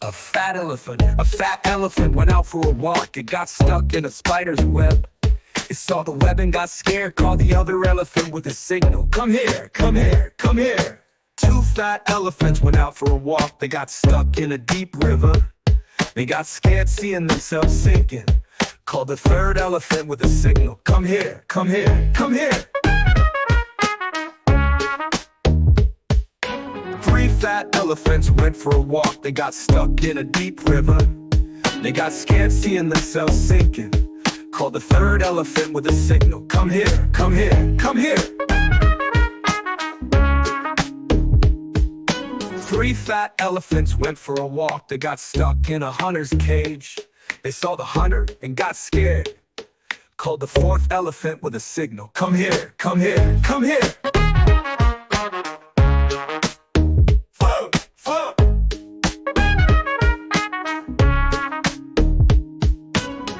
A fat elephant went out for a walk. It got stuck in a spider's web. It saw the web and got scared, called the other elephant with a signal. Come here, come here, come here. Two fat elephants went out for a walk. They got stuck in a deep river. They got scared seeing themselves sinking, called the third elephant with a signal. Come here, come here, come here. Three fat elephants went for a walk. They got stuck in a deep river. They got scared seeing themselves sinking, called the third elephant with a signal. Come here, come here, come here. Three fat elephants went for a walk. They got stuck in a hunter's cage. They saw the hunter and got scared, called the fourth elephant with a signal. Come here, come here, come here.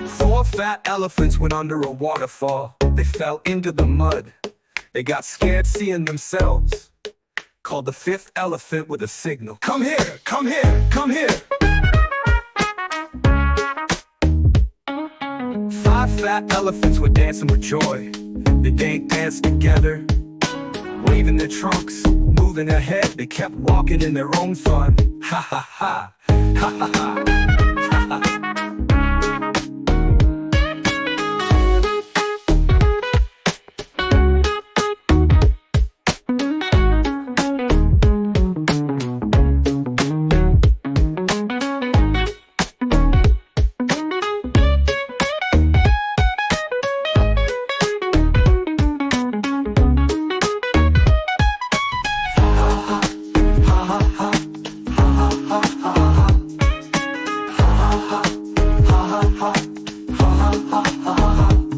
Four fat elephants went under a waterfall. They fell into the mud. They got scared seeing themselves, called the fifth elephant with a signal. Come here, come here, come here. Five fat elephants were dancing with joy. They danced together, waving their trunks, moving their head. They kept walking in their own fun. Ha ha ha, ha ha ha, ha ha.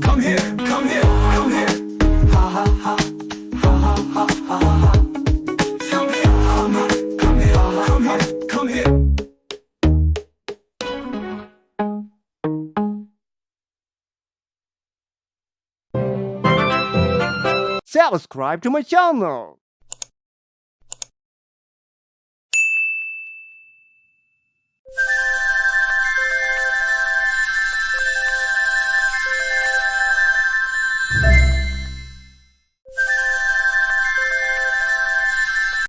Come here, come here, come here. Ha ha ha, ha ha ha, ha ha ha. Come here, come here, come here, come here, come here. Subscribe to my channel.